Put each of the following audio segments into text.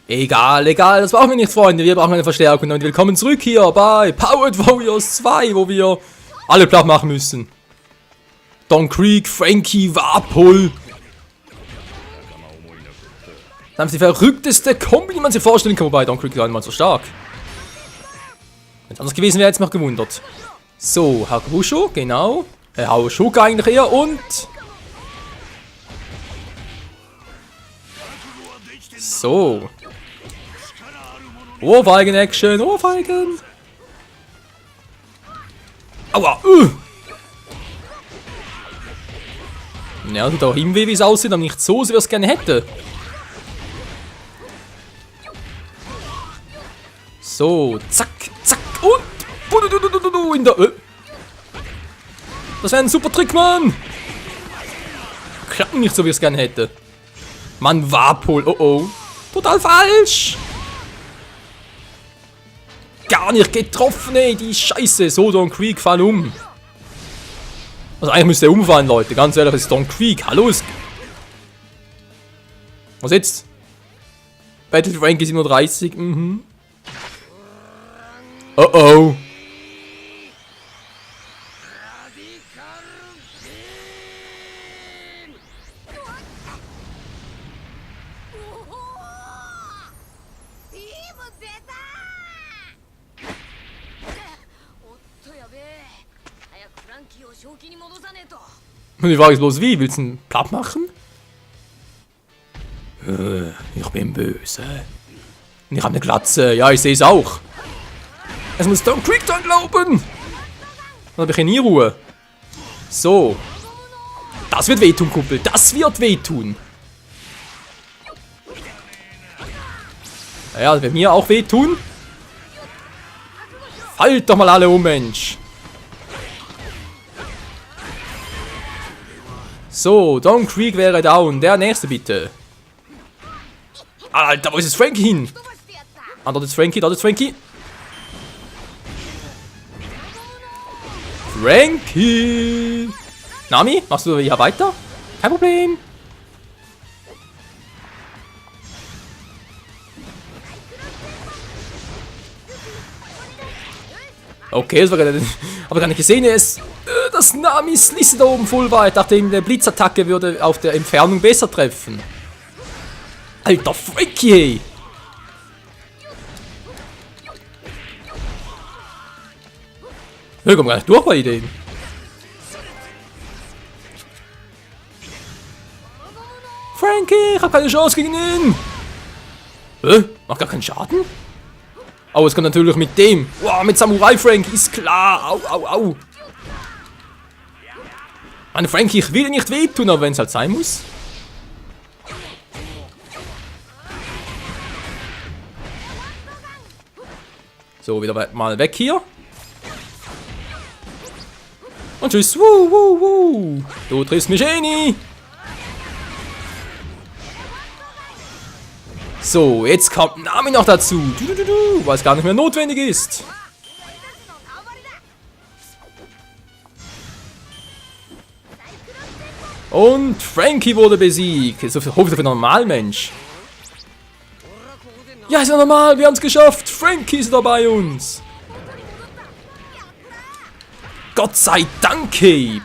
Egal, egal, das brauchen wir nicht, Freunde. Wir brauchen eine Verstärkung. Und willkommen zurück hier bei Powered Warriors 2, wo wir alle platt machen müssen. Don Krieg, Frankie, Warpol. Das ist die verrückteste Kombi, die man sich vorstellen kann. Wobei, Don Krieg ist einmal so stark. Wenn es anders gewesen wäre, hätte es mich gewundert. So, Hakusho, genau. Hakushoka eigentlich eher und... So. Ohrfeigen-Action, Ohrfeigen. Aua, Ja, tut auch ihm weh, wie es aussieht, aber nicht so, wie wir es gerne hätte. So, zack, zack und... In der... Das wäre ein super Trick, Mann. Klappt nicht so, wie ich es gerne hätte. Mann, Warpol, oh oh. Total falsch. Gar nicht getroffen, ey, die Scheiße. So, Don Krieg, fall um. Also eigentlich müsste er umfallen, Leute. Ganz ehrlich, das ist Don Krieg. Hallo, ist... Was jetzt? Battle Frankie 37, Oh oh. Und die Frage ist bloß, wie? Willst du ihn platt machen? Ich bin böse. Und ich habe eine Glatze. Ja, ich sehe es auch. Es muss Don Krieg dran glauben. Dann habe ich nie Ruhe. So. Das wird wehtun, Kumpel. Das wird wehtun. Ja, das wird mir auch wehtun. Fallt doch mal alle um, Mensch. So, Don Krieg wäre down. Der nächste bitte. Alter, wo ist jetzt Frankie hin? Ah, dort ist Frankie, dort ist Frankie. Frankie! Nami, machst du hier weiter? Kein Problem. Okay, das war gerade... Aber gar nicht gesehen, dass Namis Liste da oben voll war. Ich dachte, eine Blitzattacke würde auf der Entfernung besser treffen. Alter Frankie, hey. Wir kommen gar nicht durch bei Ideen. Frankie, ich hab keine Chance gegen ihn. Macht gar keinen Schaden? Oh, es kommt natürlich mit dem. Wow, mit Samurai Frankie, ist klar. Au, au, au. Mann, Frankie, ich will dir nicht wehtun, aber wenn es halt sein muss. So, wieder mal weg hier. Und tschüss. Du triffst mich eh nie. So, jetzt kommt Nami noch dazu. Weil es gar nicht mehr notwendig ist. Und Frankie wurde besiegt. Jetzt hoffe ich auf einen Normalmensch. Ja, ist ja normal. Wir haben es geschafft. Frankie ist da bei uns. Gott sei Dank, hey.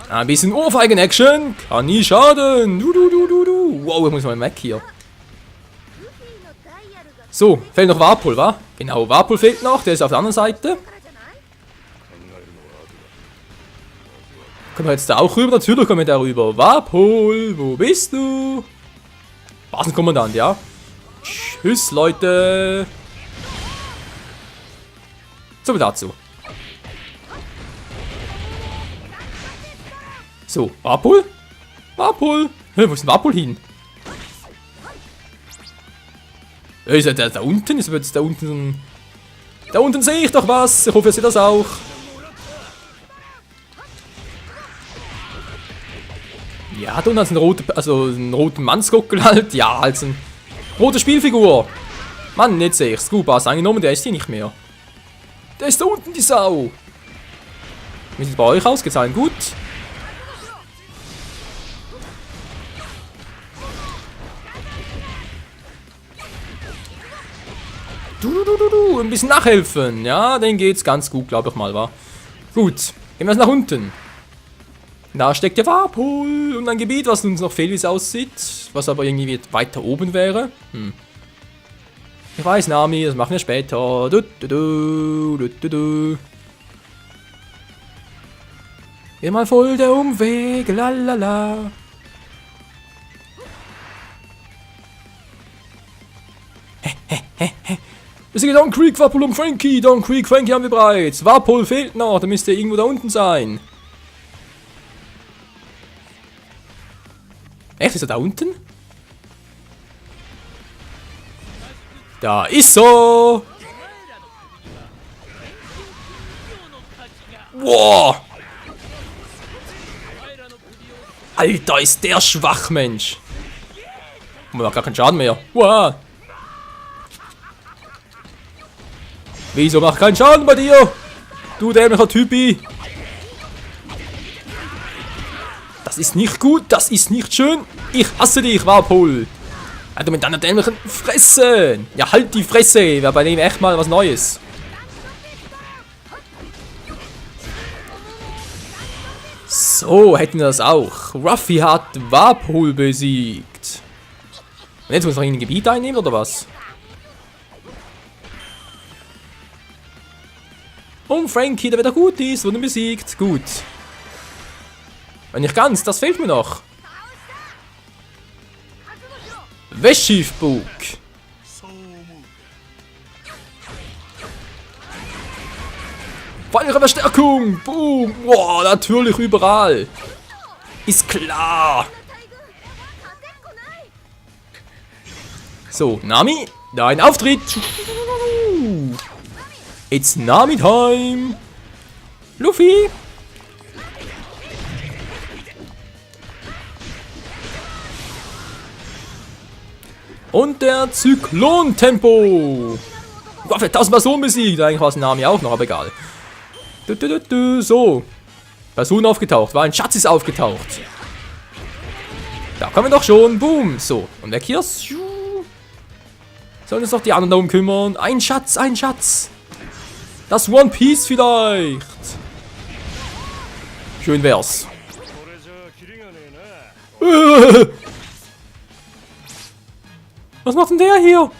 Ein bisschen Ohrfeigen-Action. Kann nie schaden. Wow, ich muss mal weg hier. So, fehlt noch Warpol, wa? Genau, Warpol fehlt noch. Der ist auf der anderen Seite. Können wir jetzt da auch rüber? Natürlich kommen wir da rüber. Warpol, wo bist du? Basenkommandant, ja. Tschüss, Leute. So viel dazu. So, Warpol? Warpol? Wo ist denn Warpol hin? Ist der da unten? Ist jetzt da unten? Da unten sehe ich doch was. Ich hoffe, ihr seht das auch. Ja, da unten hat einen roten Mannsgockel halt. Ja, als eine rote Spielfigur. Mann, jetzt sehe ich Scuba ist angenommen, der ist hier nicht mehr. Der ist da unten, die Sau. Wie sieht es bei euch aus? Geht's allen gut? Du, ein bisschen nachhelfen. Ja, denen geht's ganz gut, glaube ich mal, wa? Gut, gehen wir jetzt nach unten. Da steckt der Warpol und ein Gebiet, was uns noch fehlt, wie es aussieht. Was aber irgendwie weiter oben wäre. Ich weiß, Nami, das machen wir später. Immer voll der Umweg, lalala. Wir sind Don Creek, Warpol und Frankie. Don Creek, Frankie haben wir bereits. Warpol fehlt noch, da müsste irgendwo da unten sein. Echt, ist er da unten? Da ist er! Wow! Alter, ist der schwach, Mensch! Man macht gar keinen Schaden mehr. Wow! Wieso macht keinen Schaden bei dir? Du dämlicher Typi! Das ist nicht gut, das ist nicht schön. Ich hasse dich, Warpol. Du mit deiner dämlichen Fresse. Ja, halt die Fresse. Wäre bei dem echt mal was Neues. So, hätten wir das auch. Ruffy hat Warpol besiegt. Und jetzt muss man in ein Gebiet einnehmen, oder was? Und Frankie, der wieder gut ist, wurde besiegt. Gut. Nicht ganz, das fehlt mir noch. Wäschschiffbug. Feuere Verstärkung. Boom. Wow, natürlich überall. Ist klar. So, Nami, dein Auftritt. It's Nami time. Luffy. Und der Zyklon-Tempo. Gott, 1000 Personen besiegt. Eigentlich war es Nami auch noch, aber egal. So. Person aufgetaucht. War ein Schatz ist aufgetaucht. Da kommen wir doch schon. Boom. So. Und weg hier. Sollen uns doch die anderen darum kümmern. Ein Schatz, ein Schatz. Das One Piece vielleicht. Schön wär's. Was macht denn der hier?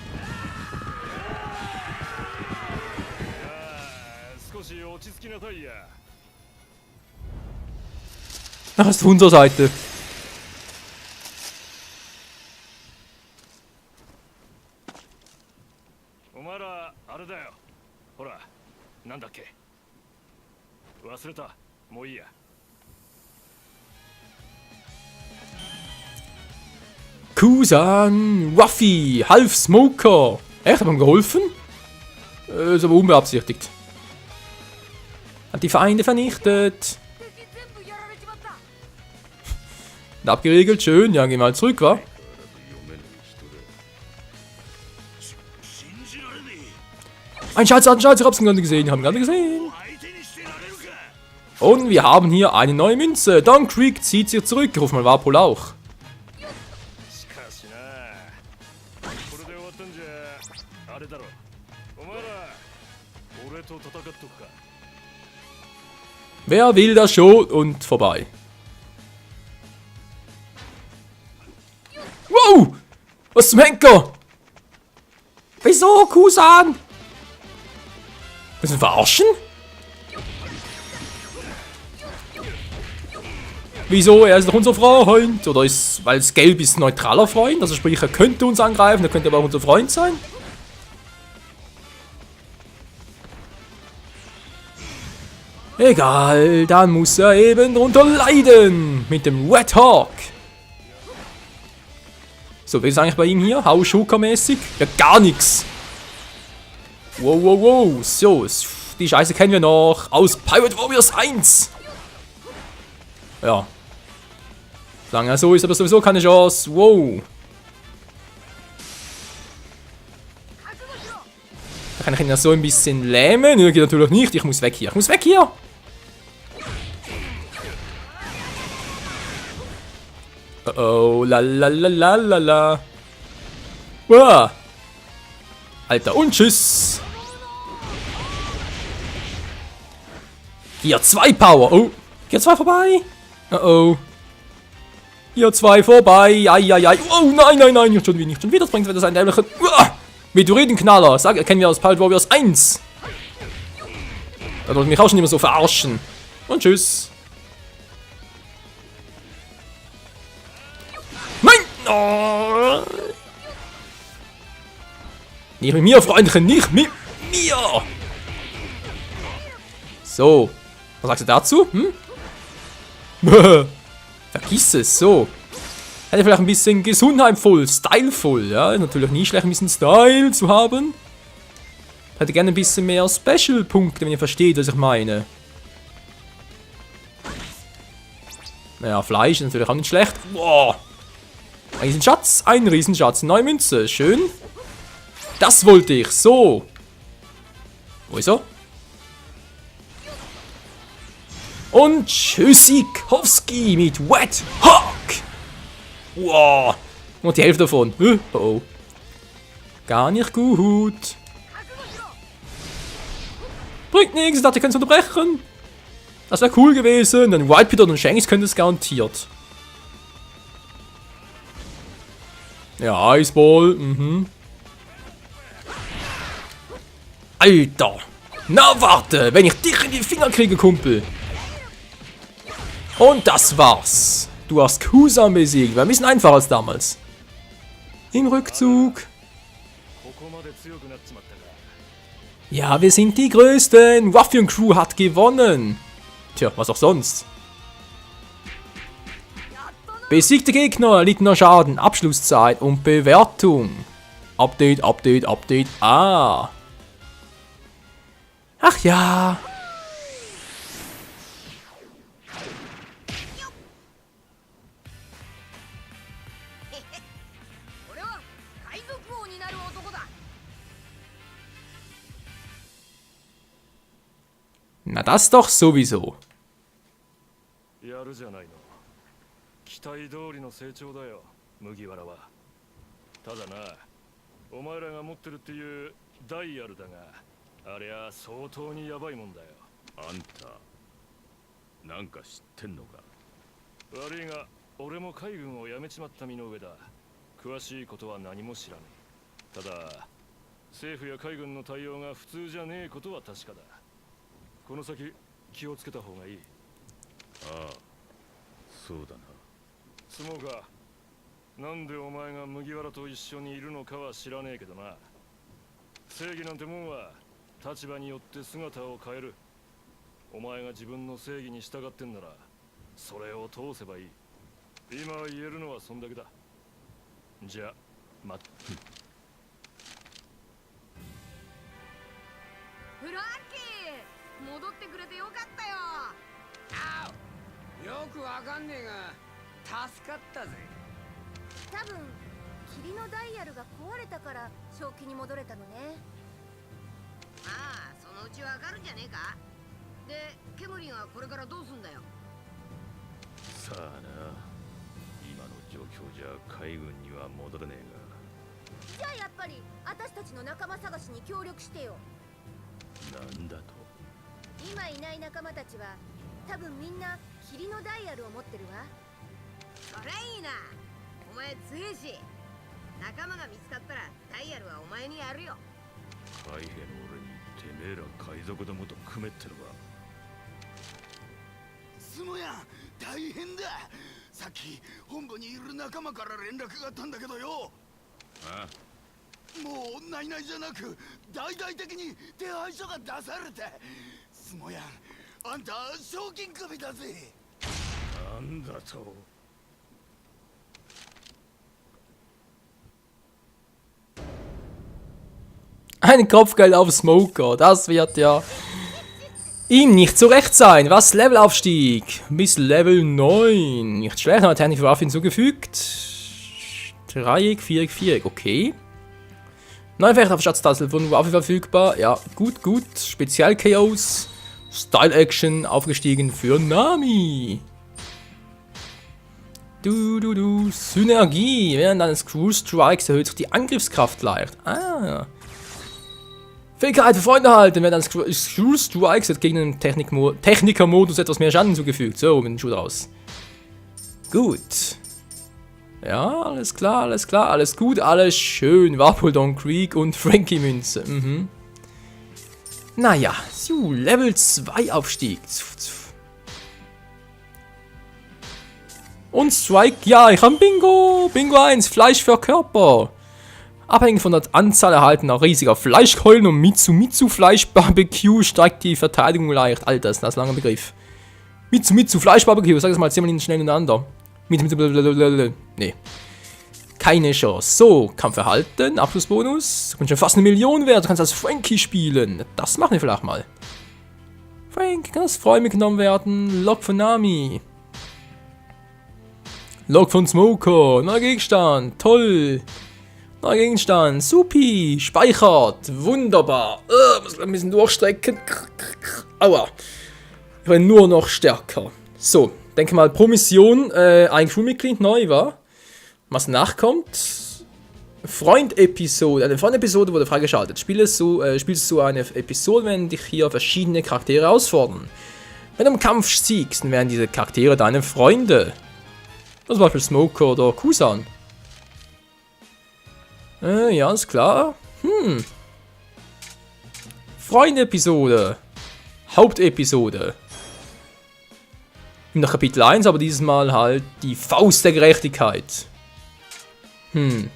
Ach, ist auf unserer Seite. Kusan, Ruffy, half Smoker. Echt, hat ihm geholfen? Ist aber unbeabsichtigt. Hat die Feinde vernichtet. Und abgeriegelt, schön. Ja, gehen wir mal zurück, wa? Ein Schatz, ich hab's gerade gesehen, Und wir haben hier eine neue Münze. Don Creek zieht sich zurück. Ich rufe mal Warpol auch. Wer will das schon? Und vorbei. Wow! Was zum Henker? Wieso, Kusan? Müssen wir verarschen? Wieso? Er ist doch unser Freund. Oder ist, weil es gelb ist, ein neutraler Freund? Also sprich, er könnte uns angreifen, er könnte aber auch unser Freund sein. Egal, dann muss er eben drunter leiden. Mit dem Red Hawk. So, wie ist eigentlich bei ihm hier? Hauschuka-mäßig? Ja, gar nichts. Wow, wow, wow. So, die Scheiße kennen wir noch. Aus Pirate Warriors 1. Ja. Solange er so ist, aber sowieso keine Chance. Wow. Da kann ich ihn ja so ein bisschen lähmen. Nö, geht natürlich nicht. Ich muss weg hier. Ich muss weg hier. Oh, la la la la la la. Wow. Alter, und tschüss. Gear 2 Power. Oh, Gear 2 vorbei. Oh. Gear 2 vorbei. Eieiei. Oh, nein, nein, nein. Nicht schon wieder. Das bringt wieder seinen dämlichen Meteoritenknaller. Kennen wir aus Pilot Warriors 1. Da wollte mich auch schon immer so verarschen. Und tschüss. Nein! Oh. Nicht mit mir, Freundchen, nicht mit mir! So. Was sagst du dazu? Vergiss es, so. Hätte vielleicht ein bisschen gesundheitvoll, stylevoll, ja. Ist natürlich nie schlecht, ein bisschen Style zu haben. Hätte gerne ein bisschen mehr Special-Punkte, wenn ihr versteht, was ich meine. Naja, Fleisch ist natürlich auch nicht schlecht. Wow. Ein Riesenschatz, ein Riesenschatz. Neue Münze, schön. Das wollte ich, so. Wo ist er? Und Tschüssikowski mit Wet Hawk. Wow. Und die Hälfte davon. Oh oh. Gar nicht gut. Bringt nichts, ich dachte, ich könnte es unterbrechen. Das wäre cool gewesen. Ein Whitebeard und ein Shanks könnte es garantiert. Ja, Iceball. Alter. Na warte, wenn ich dich in die Finger kriege, Kumpel. Und das war's. Du hast Kusan besiegt. War ein bisschen einfacher als damals. Im Rückzug. Ja, wir sind die Größten. Ruffian Crew hat gewonnen. Tja, was auch sonst. Besiegte Gegner, erlittener Schaden, Abschlusszeit und Bewertung. Update, Update, Update. Ah. Ach ja. Na das doch sowieso. やるじゃないの。期待通りの成長だよ、麦わらは。ただな、お前らが持ってるっていうダイヤルだが、ありゃ相当にヤバいもんだよ。あんた、なんか知ってんのか？悪いが、俺も海軍を辞めちまった身の上だ。詳しいことは何も知らねえ。ただ、政府や海軍の対応が普通じゃねえことは確かだ。この先気をつけた方がいい。ああ、そうだな。相撲か。なんでお前が麦わらと一緒にいるのかは知らねえけどな。正義なんてもんは立場によって姿を変える。お前が自分の正義に従ってんならそれを通せばいい。今言えるのはそんだけだ。じゃあ、待っ。フランキー、戻ってくれてよかったよ。あお、よくわかんねえが助かったぜ。多分霧のダイヤルが壊れたから正気に戻れたのね。まあそのうちわかるんじゃねえか。で、ケムリンはこれからどうすんだよ。さあな、今の状況じゃ海軍には戻れねじゃあやっぱり私たちの仲間探しに協力してよ。えが。なんだと？今いない仲間たちは多分みんな霧のダイヤルを持ってるわ。それいいな。お前強いし、仲間が見つかったらダイヤルはお前にやるよ。海兵の俺にてめえら海賊どもと組めってのか。スモヤン、大変だ。さっき本部にいる仲間から連絡があったんだけどよ。ああ、もうないないじゃなく大々的に手配書が出されて。スモヤン、あんた賞金首だぜ。なんだと。Ein Kopfgeld auf Smoker, das wird ja ihm nicht so recht sein. Was? Levelaufstieg bis Level 9. Nicht schlecht, haben wir Technik für Waffe hinzugefügt. Dreieck, Viereck, Viereck, okay. Neue Fächer auf Schatztassel von Waffe verfügbar. Ja, gut, gut. Spezial-KOs. Style-Action aufgestiegen für Nami. Synergie. Während eines Screw Strikes erhöht sich die Angriffskraft leicht. Ah. Fähigkeit für Freunde halten. Während eines Screw Strikes wird gegen den Techniker-Modus etwas mehr Schaden zugefügt. So, mit dem Schuh raus. Gut. Ja, alles klar, alles gut, alles schön. Warpuldon Creek und Frankie Münze. Mhm. Naja, so, Level 2 Aufstieg. Und Strike, ja, ich habe Bingo. Bingo 1, Fleisch für Körper. Abhängig von der Anzahl erhaltener riesiger Fleischkeulen und Mitsu Fleisch Barbecue steigt die Verteidigung leicht. Alter, ist das ein langer Begriff. Mitsu Fleisch Barbecue, sag es mal 10 Mal schnell hintereinander. Nee. Keine Chance. So, Kampfverhalten, Abschlussbonus. Und schon fast 1 Million wert. Du kannst als Frankie spielen. Das machen wir vielleicht mal. Frank, kann das Freund mitgenommen werden? Log von Nami. Log von Smoker. Neuer Gegenstand. Toll. Neuer Gegenstand. Supi. Speichert. Wunderbar. Muss ein bisschen durchstrecken. Aua. Ich bin nur noch stärker. So. Denke mal, pro Mission ein Crewmitglied neu war. Was nachkommt. Freund-Episode. Eine Freund-Episode wurde freigeschaltet. Spielst du eine Episode, wenn dich hier verschiedene Charaktere herausfordern. Wenn du im Kampf siegst, dann werden diese Charaktere deine Freunde. Zum Beispiel Smoker oder Kusan. Ja, ist klar. Freund-Episode. Hauptepisode. Nach Kapitel 1, aber dieses Mal halt die Faust der Gerechtigkeit. Wer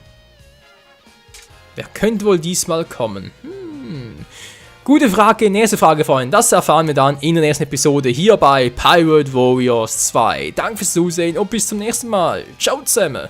könnte wohl diesmal kommen? Gute Frage, nächste Frage, Freunde. Das erfahren wir dann in der nächsten Episode hier bei Pirate Warriors 2. Danke fürs Zusehen und bis zum nächsten Mal. Ciao zusammen.